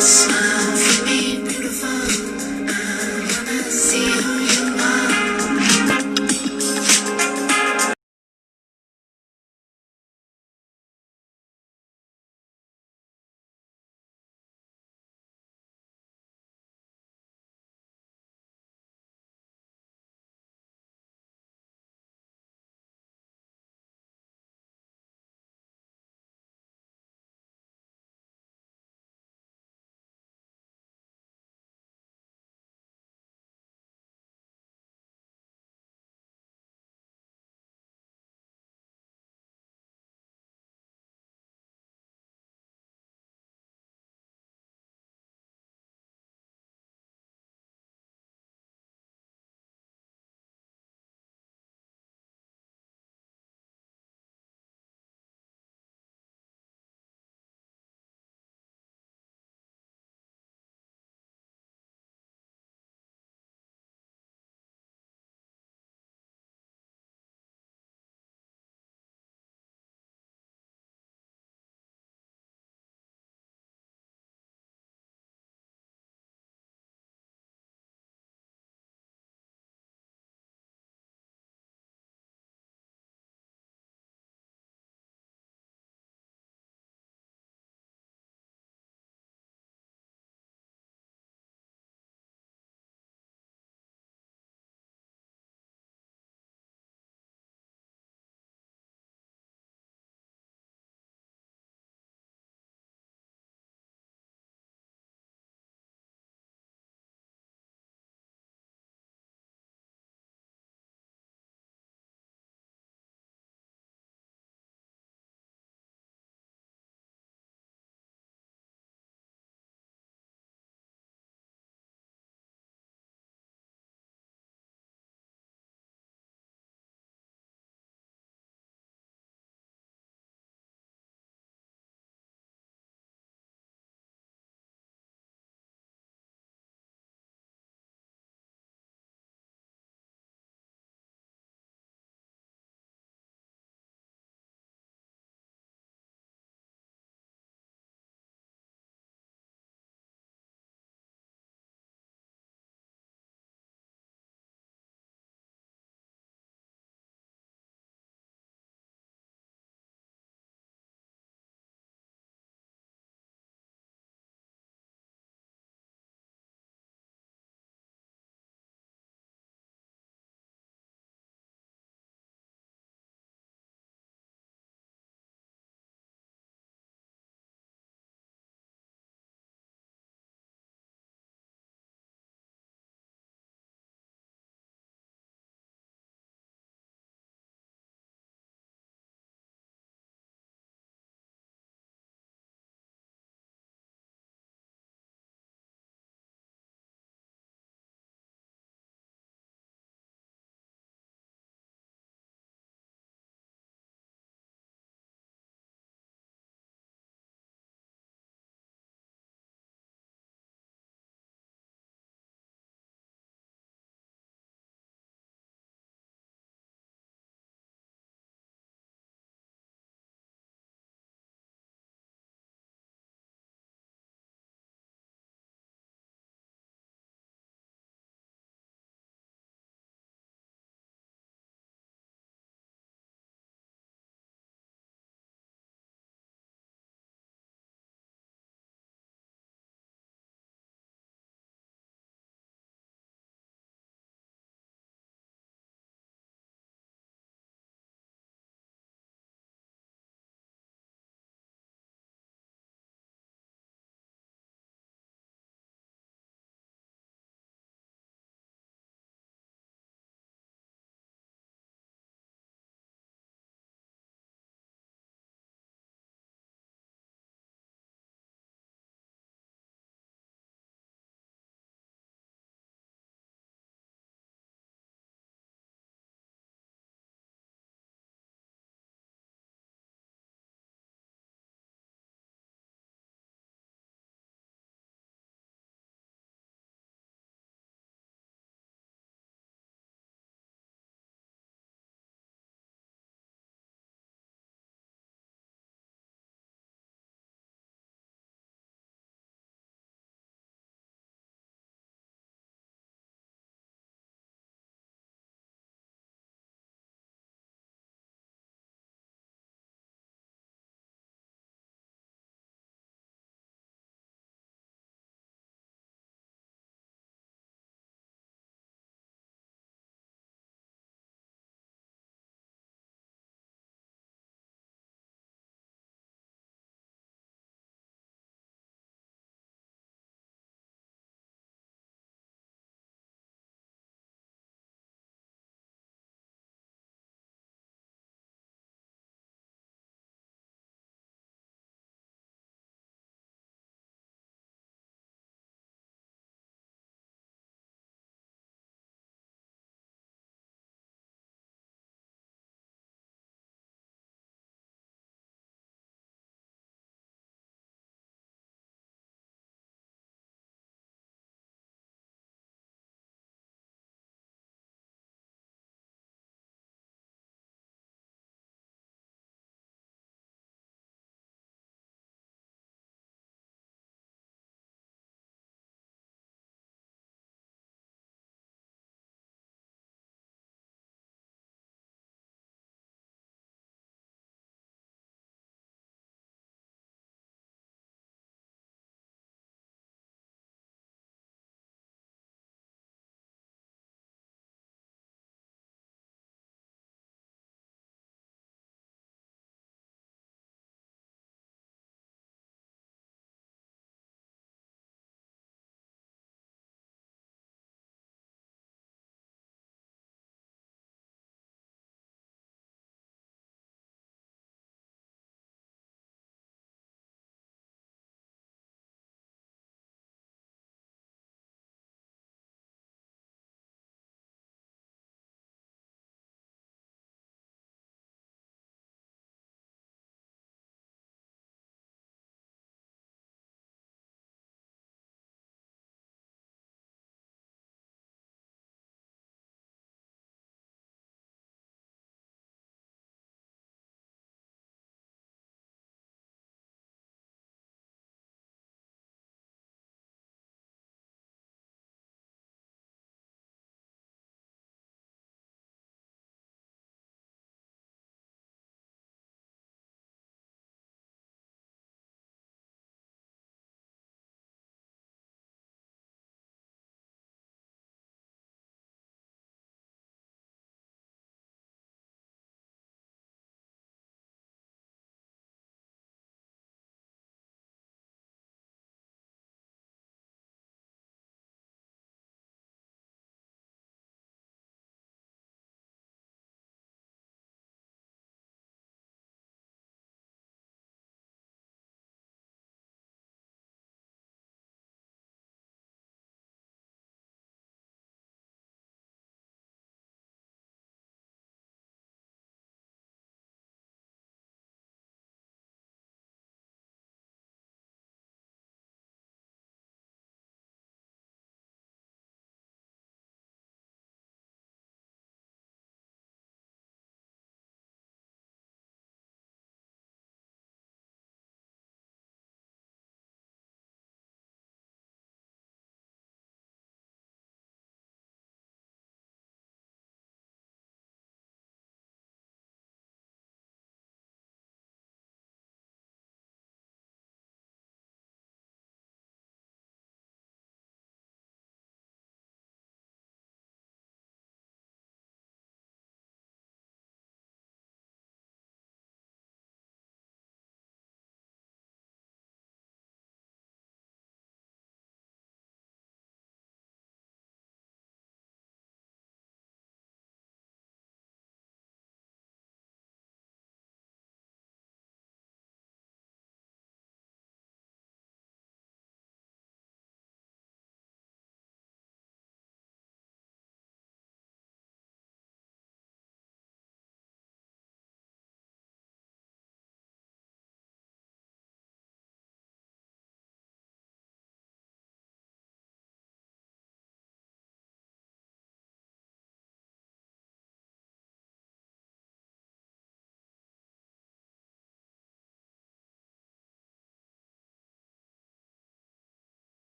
Smile for me, beautiful. I wanna see you.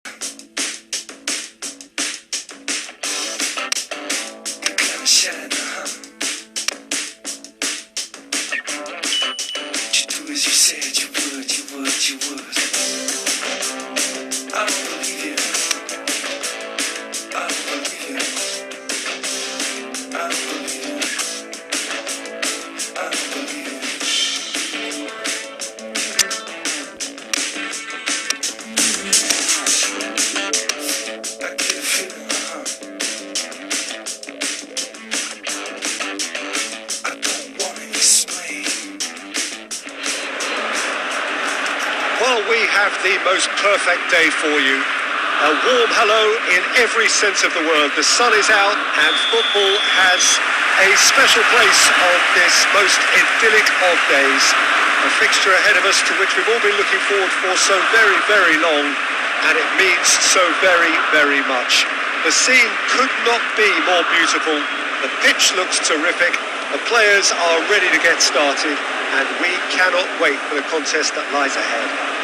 Clever shine, You do as you said you would, you would, you would. I don't believe you. I don't believe you. I don't believe you. I don't believe you. I get a feeling, I don't want to explain. Well, we have the most perfect day for you. A warm hello in every sense of the word. The sun is out and football has a special place on this most idyllic of days. A fixture ahead of us to which we've all been looking forward for so very, very long, and it means so very, very much. The scene could not be more beautiful. The pitch looks terrific. The players are ready to get started, and we cannot wait for the contest that lies ahead.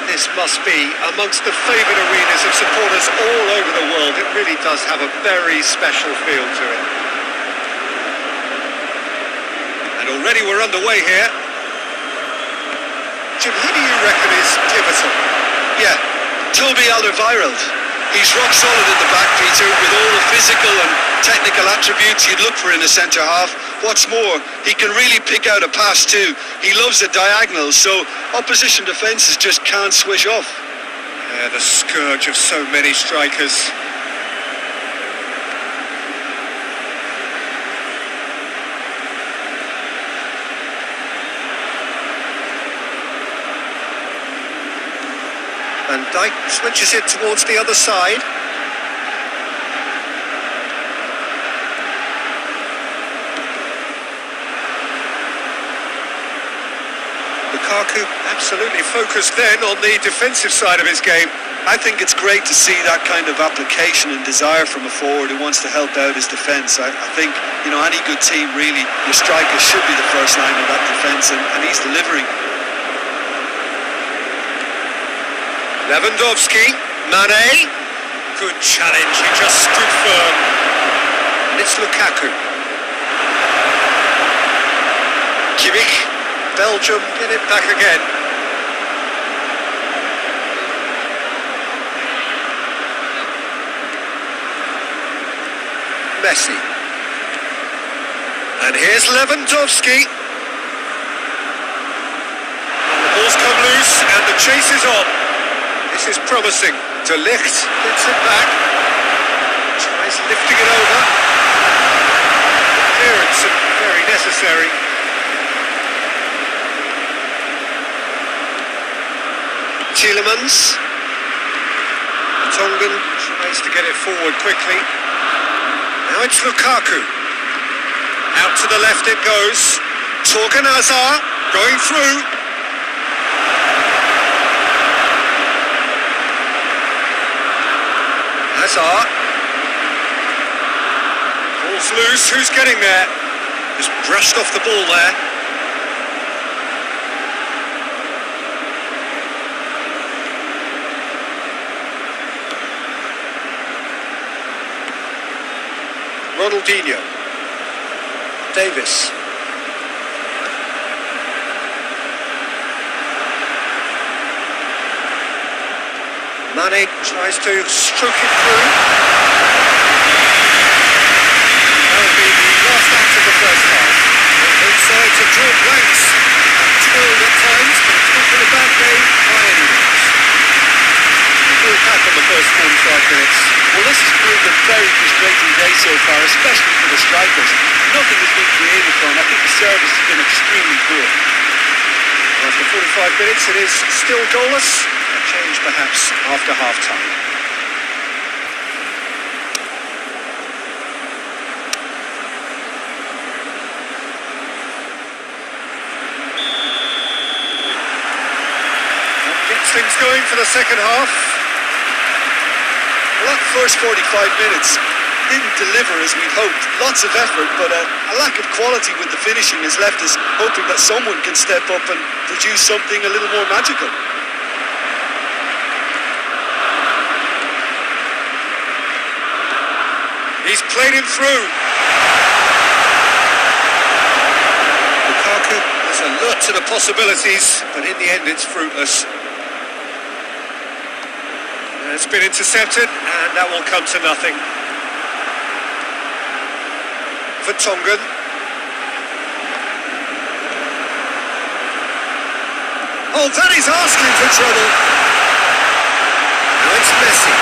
This must be amongst the favoured arenas of supporters all over the world. It really does have a very special feel to it. And already we're underway here. Jim, who do you reckon is pivotal? Yeah, Toby Alderweireld. He's rock solid at the back, Peter, with all the physical and technical attributes you'd look for in a centre-half. What's more, he can really pick out a pass too. He loves the diagonals, so opposition defences just can't swish off. Yeah, the scourge of so many strikers. Van Dijk switches it towards the other side. Lukaku absolutely focused then on the defensive side of his game. I think it's great to see that kind of application and desire from a forward who wants to help out his defence. I think, you know, any good team really, your strikers should be the first line of that defence, and he's delivering. Lewandowski, Mane, good challenge, he just stood firm. And it's Lukaku. Kimmich, Belgium get it back again. Messi. And here's Lewandowski. The ball's come loose and the chase is on. This is promising. De Ligt gets it back. Tries lifting it over. Clearance and very necessary. Tielemans. Tongan tries to get it forward quickly. Now it's Lukaku. Out to the left it goes. Torgan Hazard going through. Hazard. Ball's loose, who's getting there? Just brushed off the ball there. Ronaldinho. Davis. Mane tries to stroke it through. That will be the last act of the first half. Both sides have drawn blanks and toiled at times, but it's not been a bad game by any means. We're back on the first 45 minutes. Well, this has proved a very frustrating day so far, especially for the strikers. Nothing has been created for them. I think the service has been extremely poor. After 45 minutes, it is still goalless. A change perhaps after half-time. That gets things going for the second half. Well, that first 45 minutes didn't deliver as we'd hoped. Lots of effort, but a lack of quality with the finishing has left us hoping that someone can step up and produce something a little more magical. He's played him through. Lukaku has a lot to the possibilities, but in the end it's fruitless. It's been intercepted, and that will come to nothing. Vertonghen. Oh, that is asking for trouble. Now it's Messi.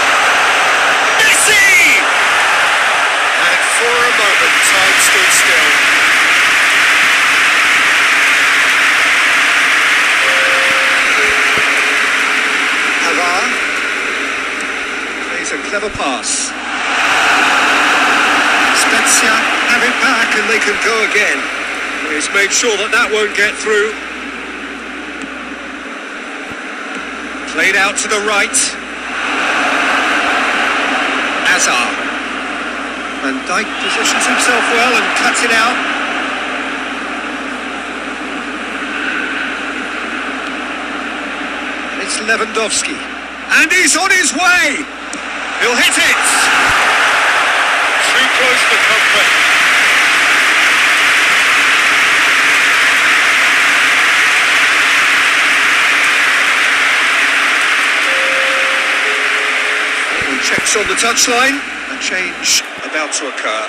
Messi! And for a moment, time stood still. Hazard plays a clever pass. Spezia have it back and they can go again. He's made sure that that won't get through. Played out to the right. Hazard. Van Dijk positions himself well and cuts it out. And it's Lewandowski. And he's on his way! He'll hit it! Too close for comfort. Checks on the touchline, a change about to occur.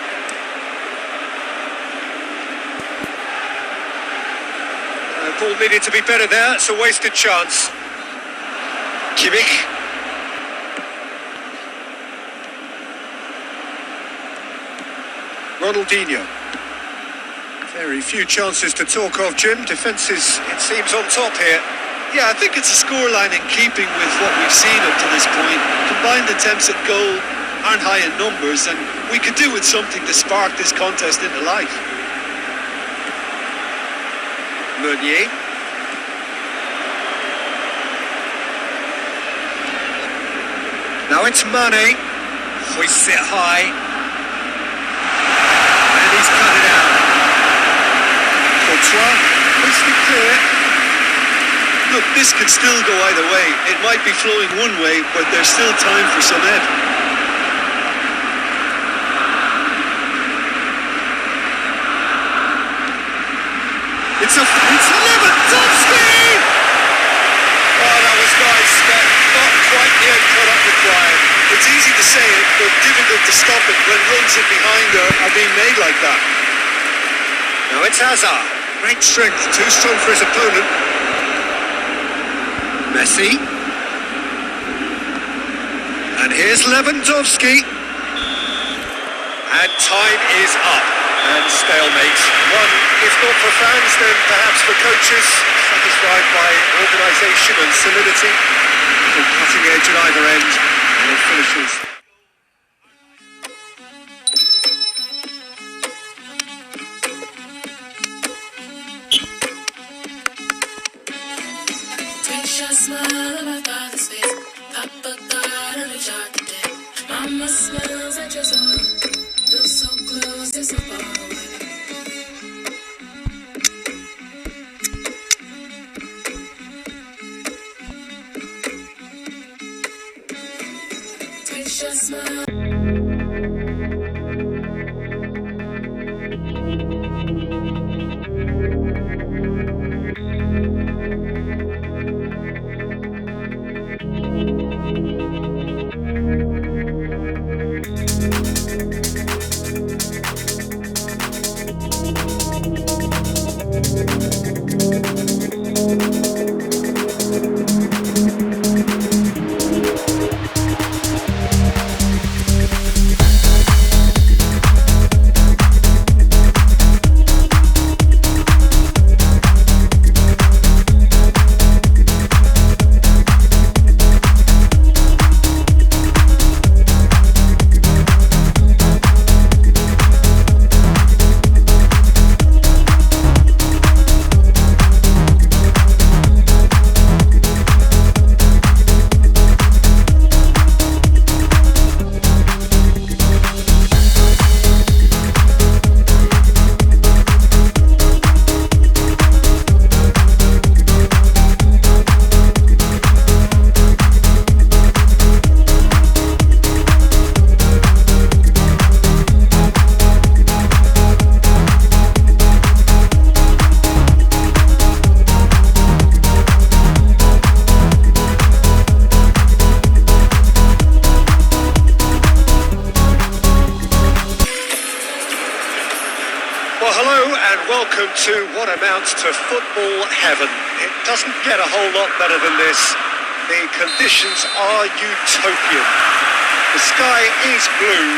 Ball needed to be better there, it's a wasted chance. Kimmich. Ronaldinho. Very few chances to talk of, Jim. Defence is, it seems, on top here. Yeah, I think it's a scoreline in keeping with what we've seen up to this point. Combined attempts at goal aren't high in numbers, and we could do with something to spark this contest into life. Meunier. Now it's Mane. Hoists it high. And he's cut it out. Courtois hoists it clear. Look, this could still go either way. It might be flowing one way, but there's still time for some ebb. It's Lewandowski! Oh, that was nice, but not quite the end product required. It's easy to say it, but difficult to stop it when runs in behind are being made like that. Now it's Hazard. Great strength, too strong for his opponent. Messi. And here's Lewandowski. And time is up. And stalemate. One, if not for fans, then perhaps for coaches, satisfied by organisation and solidity. The cutting edge at either end. And it finishes. Smile of my father's face. Papa got a jar today. Mama smells at your soul. Feel so close, yet so far away. Taste your smile. welcome to what amounts to football heaven. It doesn't get a whole lot better than this. The conditions are utopian. The sky is blue,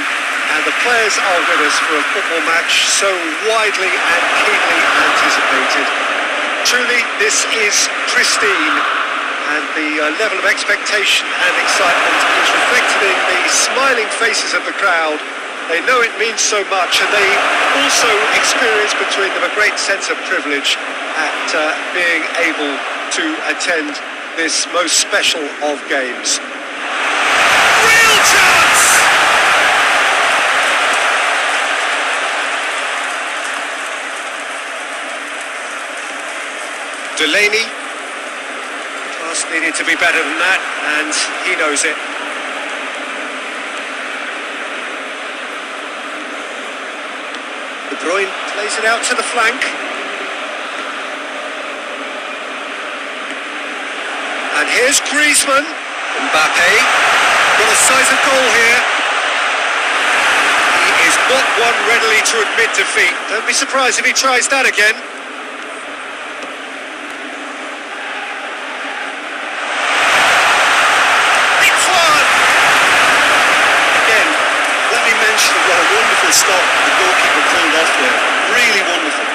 and the players are with us for a football match so widely and keenly anticipated. Truly, this is pristine, and the level of expectation and excitement is reflected in the smiling faces of the crowd. They know it means so much, and they also experience between them a great sense of privilege at being able to attend this most special of games. Real chance! Delaney. Pass needed to be better than that, and he knows it. De Bruyne plays it out to the flank. And here's Griezmann. Mbappe. Got a size of goal here. He is not one readily to admit defeat. Don't be surprised if he tries that again. What a wonderful stop the goalkeeper pulled off there. Really wonderful.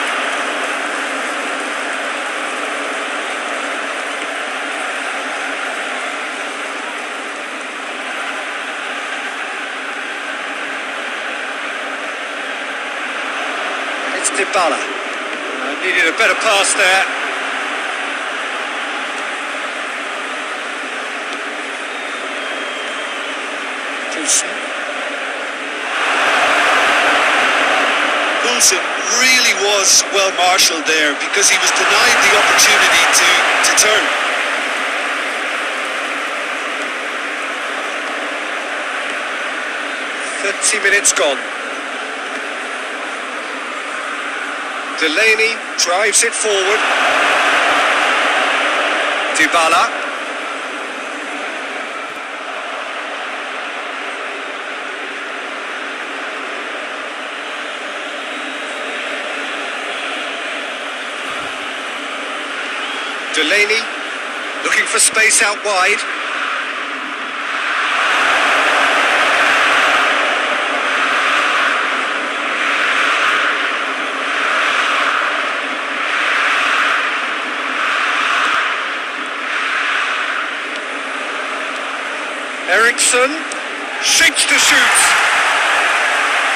It's Dybala. Needed a better pass there. Poulsen really was well marshalled there because he was denied the opportunity to turn. Minutes gone. Delaney drives it forward. Dybala. Delaney looking for space out wide. Eriksson shapes to shoot.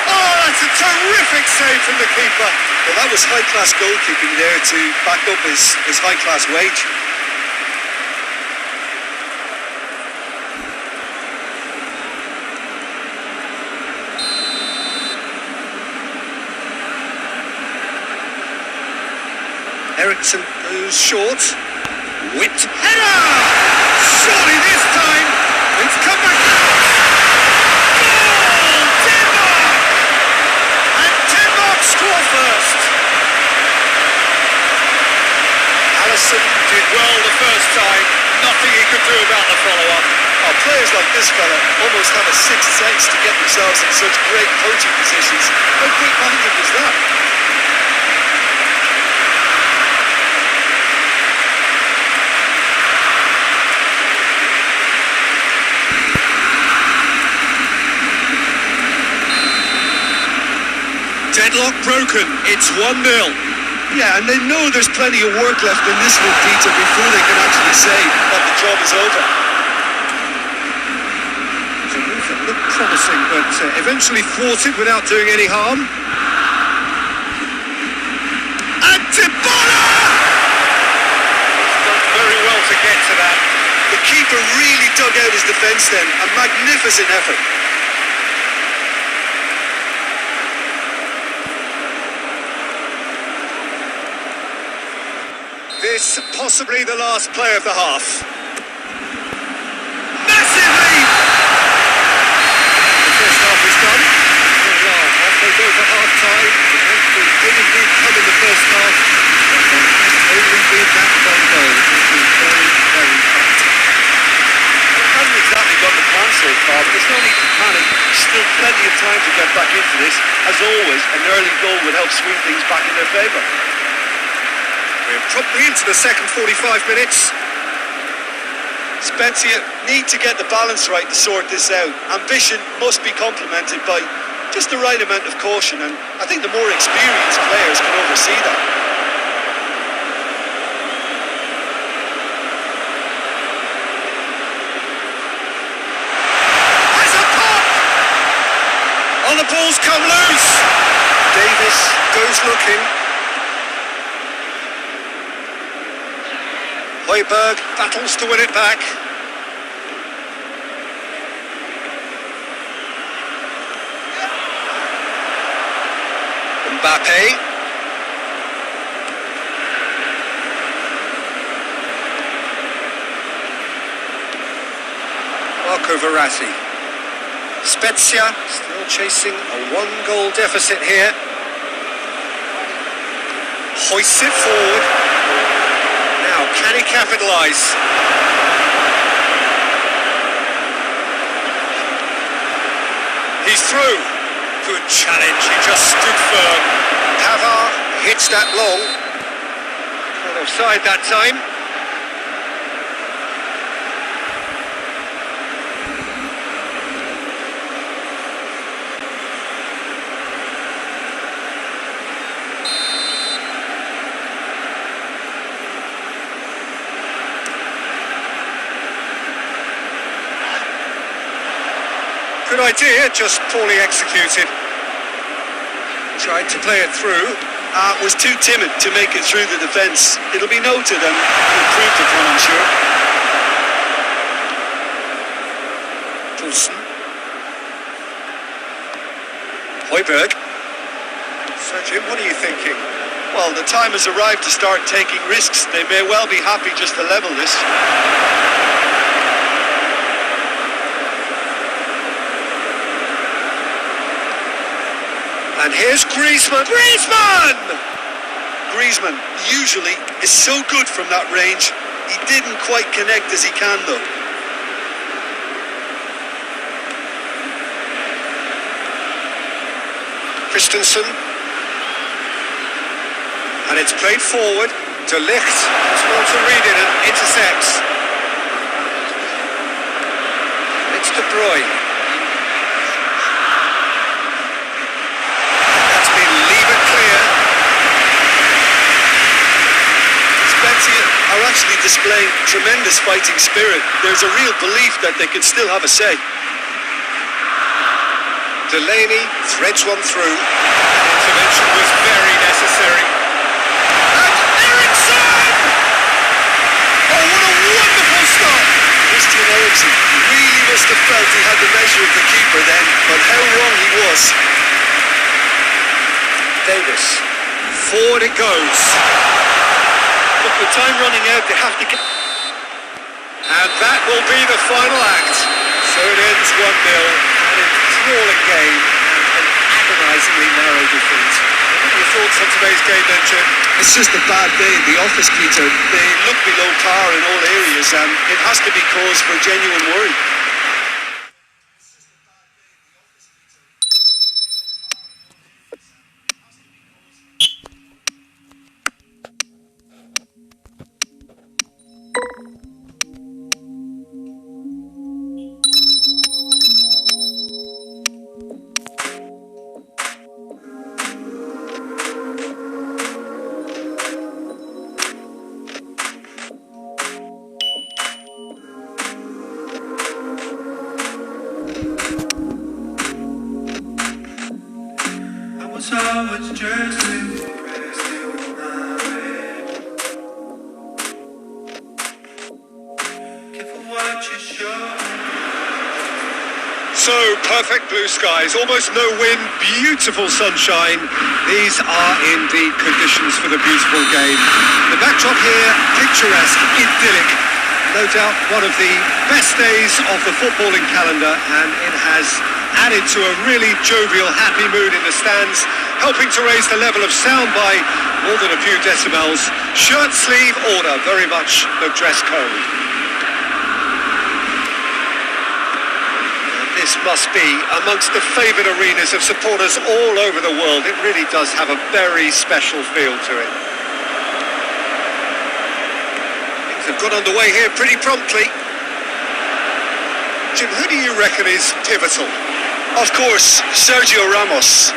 Oh, that's a terrific save from the keeper. Well, that was high-class goalkeeping there to back up his high-class wage. Eriksson goes short. Whipped header! Surely this time it's come back out! Goal! Denmark! And Denmark score first! Alisson did well the first time. Nothing he could do about the follow-up. Oh, players like this fella almost have a sixth sense to get themselves in such great coaching positions. How quick-minded was that? Deadlock broken, it's 1-0. Yeah, and they know there's plenty of work left in this one, Peter, before they can actually say that the job is over. It's a move that looked promising, but eventually thwarted without doing any harm. And Dybala! He's done very well to get to that. The keeper really dug out his defence then. A magnificent effort. This possibly the last play of the half. Massive lead! The first half is done. Here we are, halfway go for half-time. The breakthrough did indeed come in the first half, but there has only been that one goal. It is very, very tight. It hasn't exactly got the plan so far, but there's no need to panic. Still plenty of time to get back into this. As always, an early goal would help swing things back in their favour. We're promptly into the second 45 minutes. Spezia need to get the balance right to sort this out. Ambition must be complemented by just the right amount of caution, and I think the more experienced players can oversee that. Has a pop! Oh, the ball's come loose! Davis goes looking. Højbjerg battles to win it back. Mbappe. Marco Verratti. Spezia still chasing a one-goal deficit here. Hoists it forward. Now, can he capitalise? He's through. Good challenge, he just stood firm. Pavard hits that long. Not offside that time. Good idea, just poorly executed. Tried to play it through. Was too timid to make it through the defence. It'll be noted and improved upon, I'm sure. Poulsen. Højbjerg. So Jim, what are you thinking? Well, the time has arrived to start taking risks. They may well be happy just to level this. And here's Griezmann. Griezmann usually is so good from that range. He didn't quite connect as he can though. Christensen. And it's played forward to Ligt. As well to read it and intercepts. It's De Bruyne. Are actually displaying tremendous fighting spirit. There's a real belief that they can still have a say. Delaney threads one through. Intervention was very necessary. And Eriksson! Oh, what a wonderful stop! Christian Eriksen really must have felt he had the measure of the keeper then, but how wrong he was. Davis. Forward it goes. Look, with time running out, they have to get... And that will be the final act. So it ends 1-0, an enthralling game, and an agonisingly narrow defeat. What are your thoughts on today's game then, Jim? It's just a bad day in the office, Peter. They look below par in all areas, and it has to be cause for genuine worry. So it's just So perfect blue skies, almost no wind, beautiful sunshine. These are indeed conditions for the beautiful game. The backdrop here, picturesque, idyllic. No doubt one of the best days of the footballing calendar, and it has added to a really jovial, happy mood in the stands, helping to raise the level of sound by more than a few decibels. Shirt sleeve order, very much the dress code. And this must be amongst the favoured arenas of supporters all over the world. It really does have a very special feel to it. Things have got underway here pretty promptly. Jim, who do you reckon is pivotal? Of course, Sergio Ramos.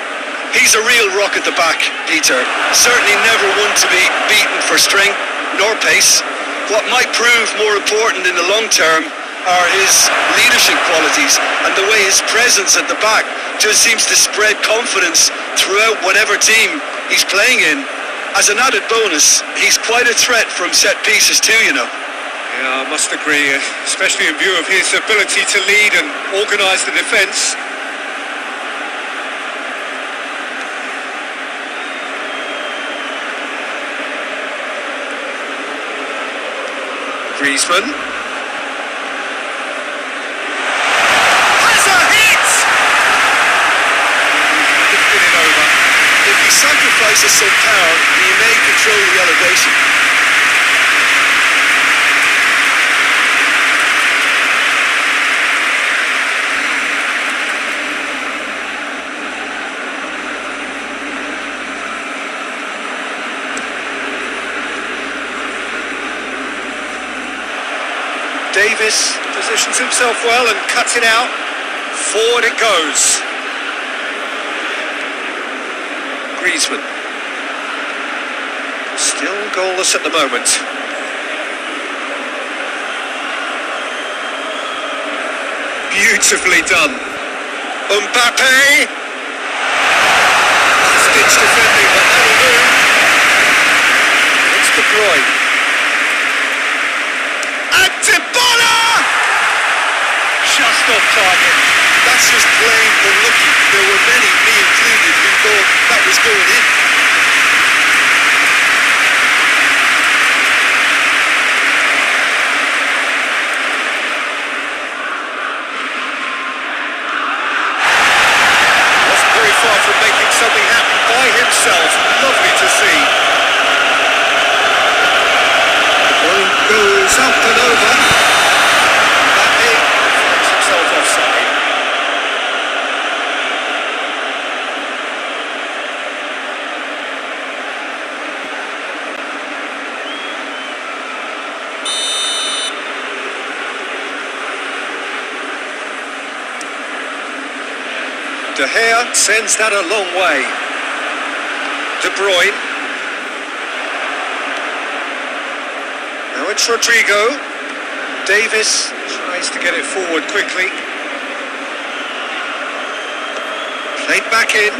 He's a real rock at the back, Peter. Certainly never one to be beaten for strength nor pace. What might prove more important in the long term are his leadership qualities and the way his presence at the back just seems to spread confidence throughout whatever team he's playing in. As an added bonus, he's quite a threat from set pieces too, you know. Yeah, I must agree, especially in view of his ability to lead and organise the defence. Griezmann. Sacrifices some power, he may control the elevation. Davis positions himself well and cuts it out. Forward it goes. Griezmann. Still goalless at the moment. Beautifully done. Mbappe. Stitch defending, but that'll do. It's De Bruyne. And Dybala! Just off target. That's just plain unlucky. There were many, me included, who thought that was going in. Wasn't very far from making something happen by himself. Lovely to see. The ball goes up and over. Mbappe finds himself offside. De Gea sends that a long way. De Bruyne. Now it's Rodrigo. Davis tries to get it forward quickly. Played back in.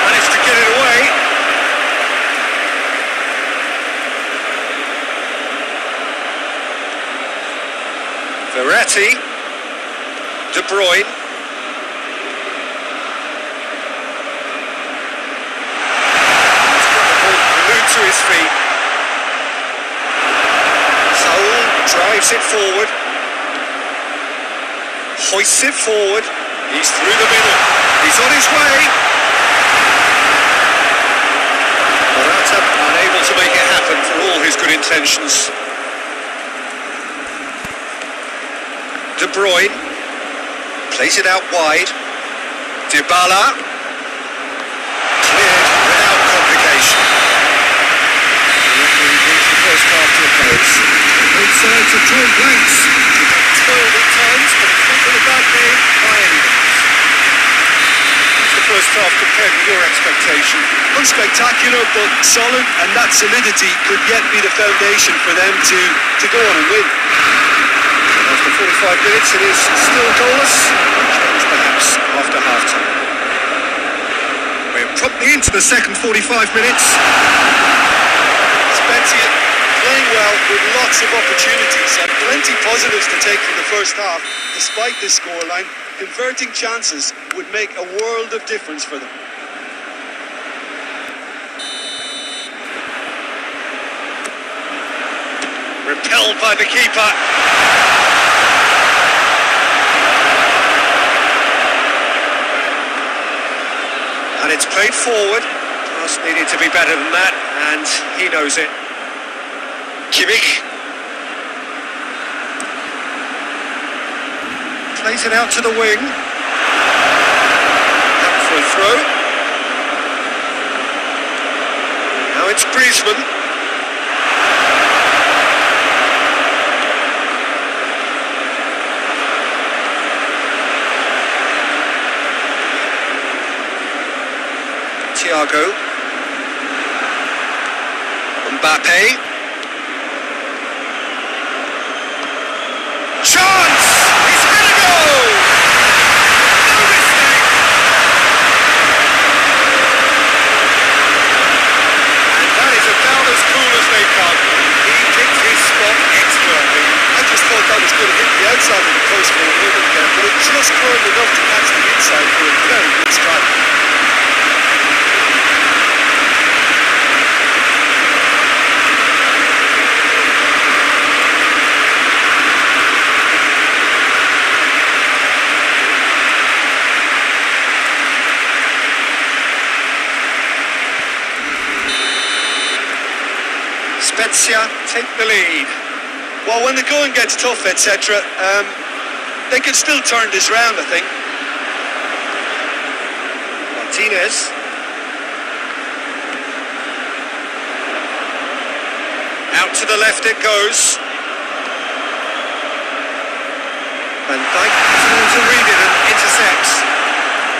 Managed to get it away. Verratti. De Bruyne. To his feet. Saul drives it forward. Hoists it forward. He's through the middle. He's on his way. Morata unable to make it happen for all his good intentions. De Bruyne plays it out wide. Dybala cleared without complication. First half to a close. Both sides have drawn blanks. Toiled at times, but it's not been a bad game by any means. How's the first half compared with your expectation? Unspectacular, but solid, and that solidity could yet be the foundation for them to go on and win. After 45 minutes, it is still goalless. Change perhaps after half-time. We're promptly into the second 45 minutes. Spezia playing well with lots of opportunities and plenty positives to take from the first half. Despite this scoreline, converting chances would make a world of difference for them. Repelled by the keeper. And it's played forward. Pass needed to be better than that, and he knows it. Kimmich. Plays it out to the wing. Out for a throw. Now it's Griezmann. Thiago. Mbappe. Chance! He's had a goal! No mistake! And that is about as cool as they come. He picked his spot expertly. I just thought that was going to hit the outside of the post for a moment there, but it just curled enough to catch the inside for a very good strike. Spezia take the lead. Well, when the going gets tough, etc., they can still turn this round, I think. Martinez. Out to the left it goes. Van Dijk tries to read it and intercepts.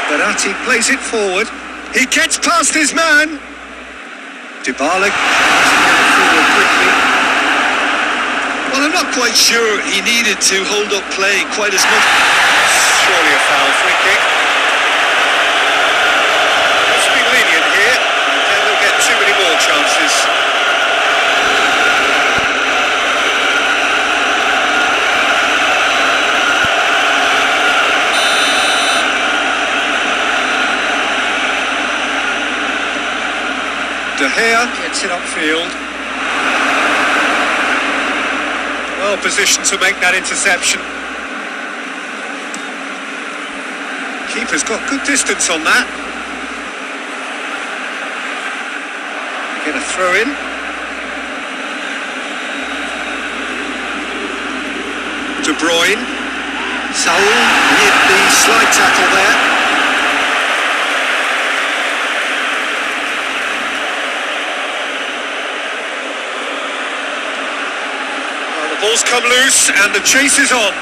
Verratti plays it forward. He gets past his man. Dybala forward quickly. Well, I'm not quite sure he needed to hold up play quite as much. Surely a foul, free kick. Let's be lenient here, and they'll get too many more chances. De Gea gets it upfield. Well positioned to make that interception. Keeper's got good distance on that. Get a throw in. De Bruyne. Saul with the slide tackle there. Ball's come loose and the chase is on.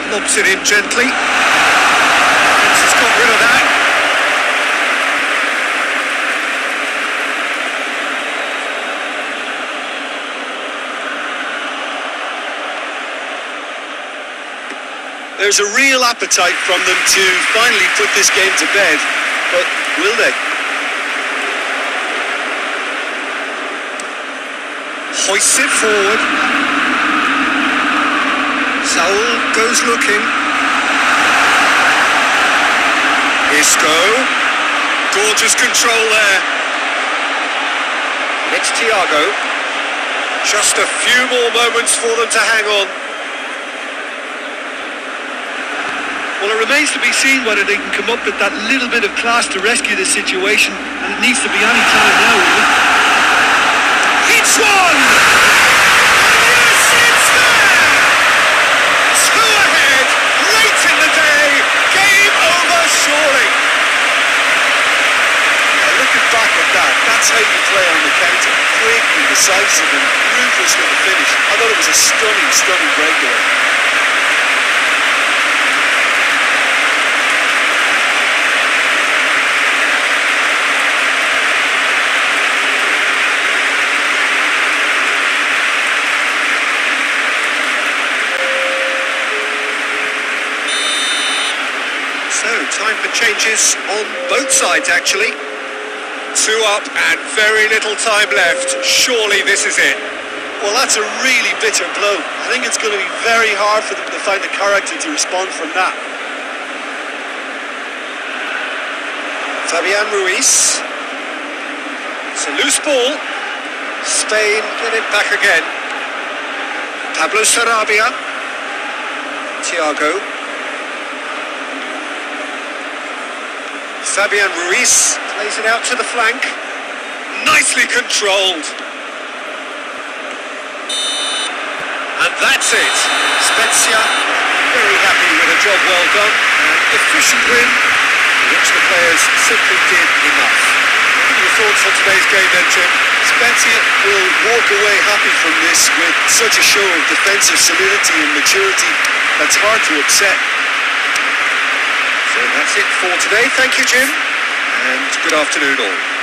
Lobs it in gently. He's got rid of that. There's a real appetite from them to finally put this game to bed, but will they? Hoists it forward. Saul goes looking. Isco. Gorgeous control there. It's Thiago. Just a few more moments for them to hang on. Well, it remains to be seen whether they can come up with that little bit of class to rescue the situation, and it needs to be any time now, really. It's one! Yes, it's there! Two ahead, late in the day, game over surely. Now, looking back at that, that's how you play on the counter. Quick and decisive and ruthless with the finish. I thought it was a stunning, stunning breakaway. So, time for changes on both sides, actually. Two up and very little time left. Surely this is it. Well, that's a really bitter blow. I think it's going to be very hard for them to find the character to respond from that. Fabian Ruiz. It's a loose ball. Spain get it back again. Pablo Sarabia. Thiago. Fabian Ruiz plays it out to the flank. Nicely controlled. And that's it. Spezia very very happy with a job well done, an efficient win, in which the players simply did enough. What are your thoughts on today's game then, Jim? Spezia will walk away happy from this with such a show of defensive solidity and maturity that's hard to upset. So that's it for today. Thank you, Jim, and good afternoon all.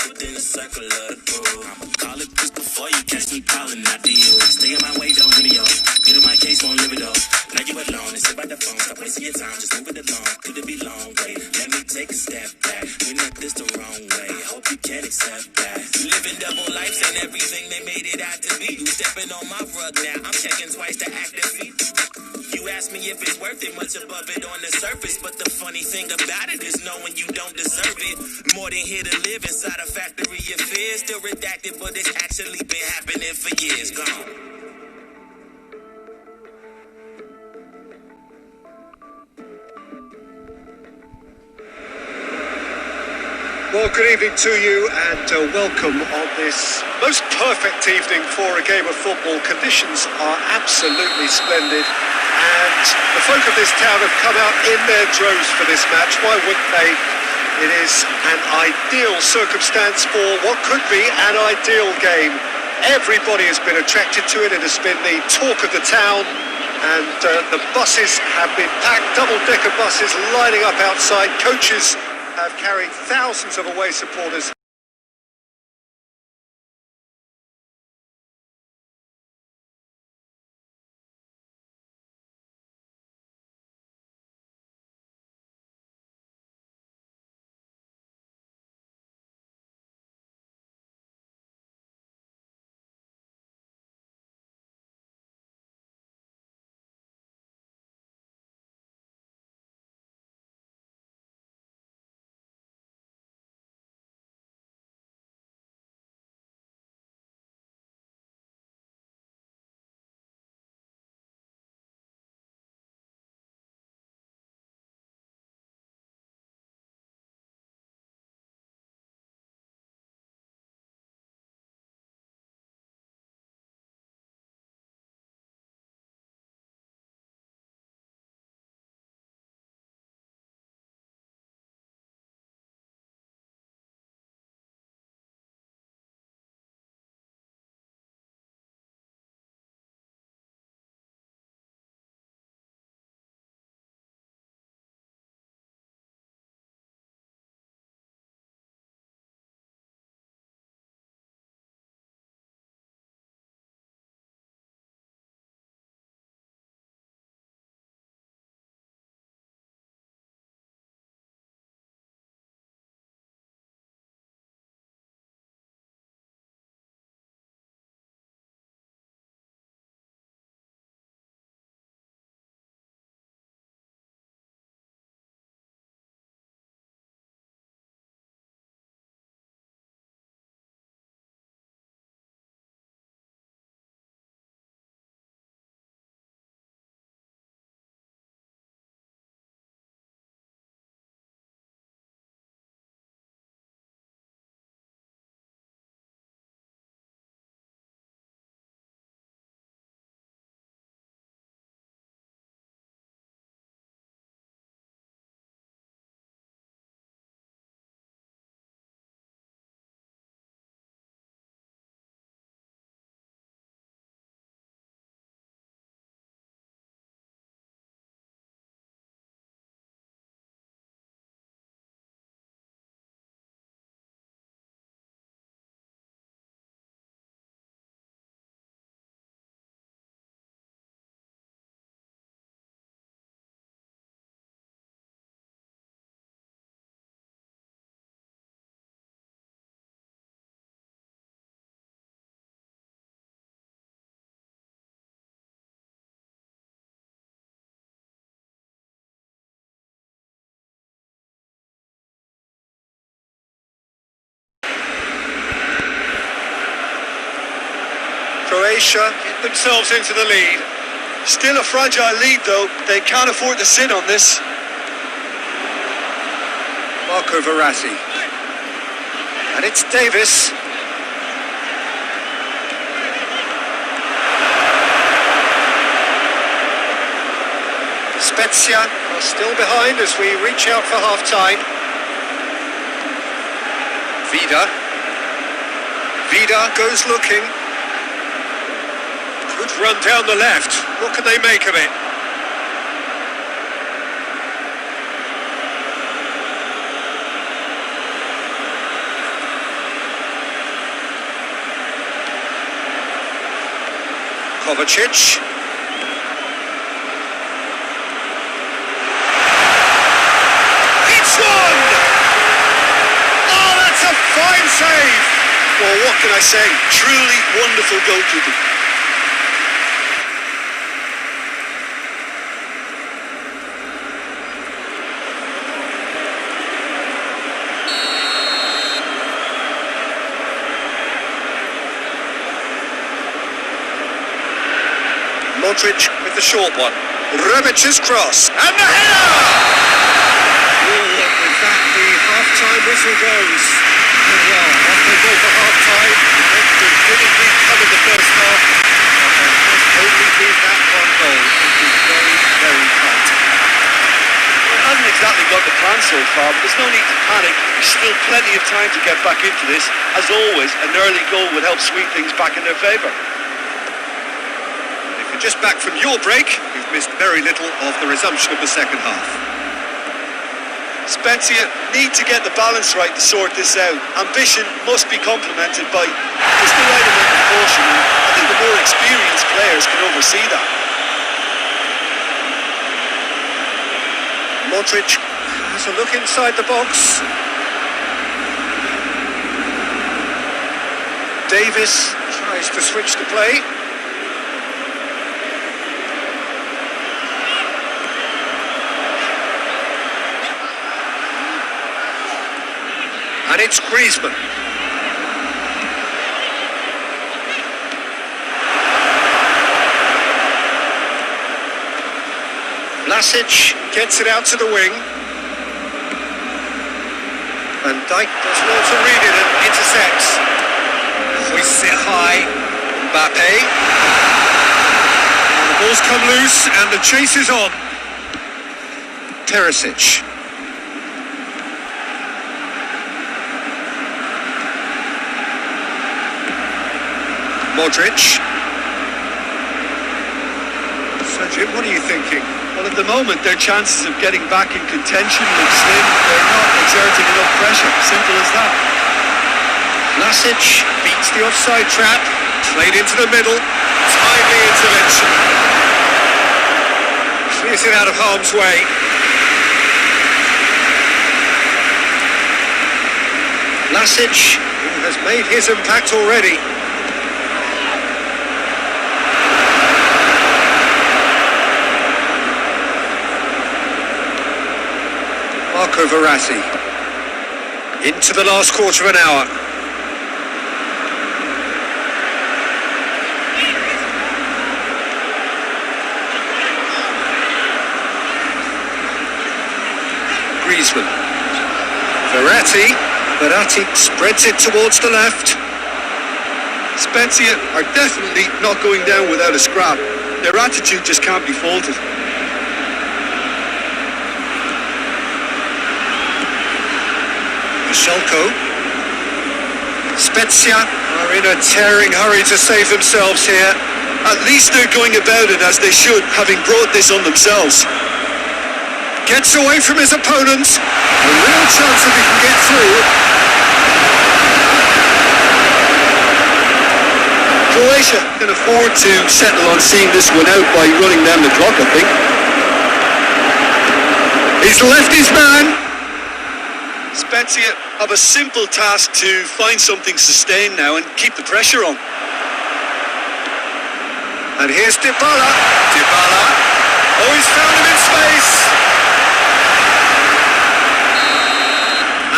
Within a circle of the groove. I'ma call it this before you catch me calling out the you. Stay in my way, don't hit me up. Get in my case, won't live it up. Now you alone and sit by the phone. Stop wasting your time, just move it along. Could it be long? Wait, let me take a step back. We met this the wrong way. Hope you can accept that. You living double lives and everything they made it out to be. You stepping on my rug now. I'm checking twice to active feet. You ask me if it's worth it, much above it on the surface. But the funny thing about it is knowing you don't deserve it. More than here to live inside a factory of fear. Still redacted, but it's actually been happening for years. Gone. Well, good evening to you and welcome on this most perfect evening for a game of football. Conditions are absolutely splendid and the folk of this town have come out in their droves for this match. Why wouldn't they? It is an ideal circumstance for what could be an ideal game. Everybody has been attracted to it. It has been the talk of the town. And the buses have been packed, double-decker buses lining up outside. Coaches have carried thousands of away supporters. Croatia get themselves into the lead. Still a fragile lead though, they can't afford to sit on this. Marco Verratti. And it's Davis. Spezia are still behind as we reach out for half-time. Vida goes looking. Good run down the left. What can they make of it? Kovacic. It's one! Oh, that's a fine save! Well, what can I say? Truly wonderful goalkeeping. Modric with the short one. Rebic's cross. And the header! Oh, with that, the half-time whistle goes. Well, off they go for half-time. They did indeed cover the first half. But there has only been that one goal. It is very, very tight. It hasn't exactly got the plan so far, but there's no need to panic. There's still plenty of time to get back into this. As always, an early goal would help swing things back in their favour. Just back from your break, missed very little of the resumption of the second half. Spezia need to get the balance right to sort this out. Ambition must be complemented by just the right amount of caution. I think the more experienced players can oversee that. Modric has a look inside the box. Davis tries to switch the play. And it's Griezmann. Vlasic gets it out to the wing. Van Dijk does well to read it and intercepts. Hoists it high. Mbappe. And the ball's come loose and the chase is on. Perisic. Modric. So Jim, what are you thinking? Well, at the moment, their chances of getting back in contention look slim. They're not exerting enough pressure. Simple as that. Vlasic beats the offside trap. Played into the middle. Timely intervention. Clears it out of harm's way. Vlasic, who has made his impact already. Marco Verratti. Into the last quarter of an hour. Griezmann. Verratti spreads it towards the left. Spezia are definitely not going down without a scrap. Their attitude just can't be faulted. Schalke. Spezia are in a tearing hurry to save themselves here. At least they're going about it as they should, having brought this on themselves. Gets away from his opponent. A real chance if he can get through. Croatia can afford to settle on seeing this one out by running down the clock, I think. He's left his man. Spezia have a simple task to find something sustained now and keep the pressure on. And here's Dybala. Oh, he's found him in space.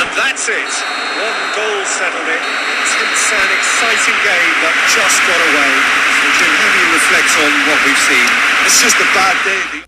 And that's it. One goal settled it. Tense and exciting game that just got away. So Jim, how do you reflect on what we've seen? It's just a bad day.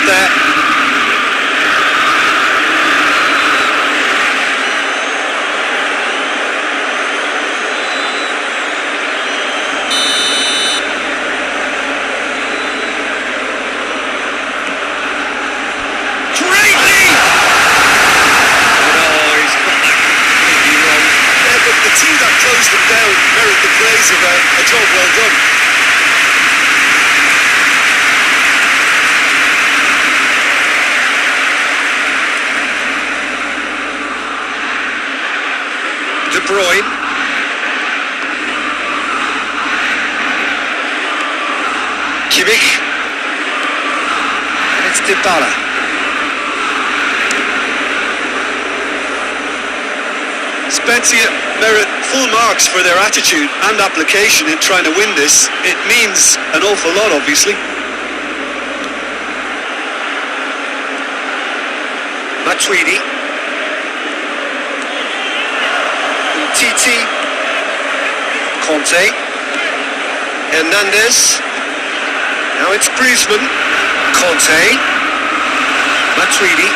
there. The team that closed them down merit the praise of a job well done. De Bruyne. Kimmich. And it's Dybala. Spezia merit full marks for their attitude and application in trying to win this. It means an awful lot, obviously. Matuidi. Titi. Conte. Hernandez. Now it's Griezmann. Conte. Matuidi.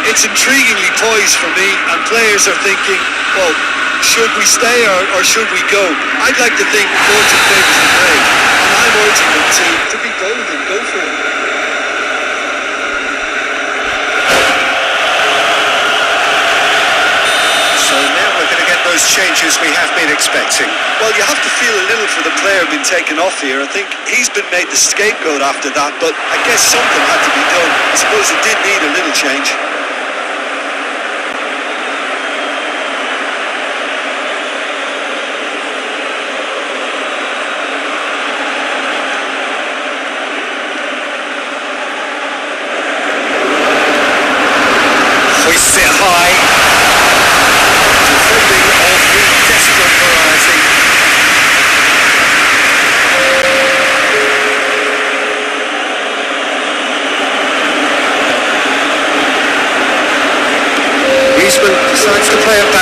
It's intriguingly poised for me, and players are thinking, well, should we stay or should we go? I'd like to think fortune favours the brave, and I'm urging them to be bold and go for it. So now we're going to get those changes we have been expecting. Well, you have to feel a little for the player being taken off here. I think he's been made the scapegoat after that, but I guess something had to be done. I suppose it did need a little change. Hoists it high. Defending of the desperate variety. Griezmann decides to play it back.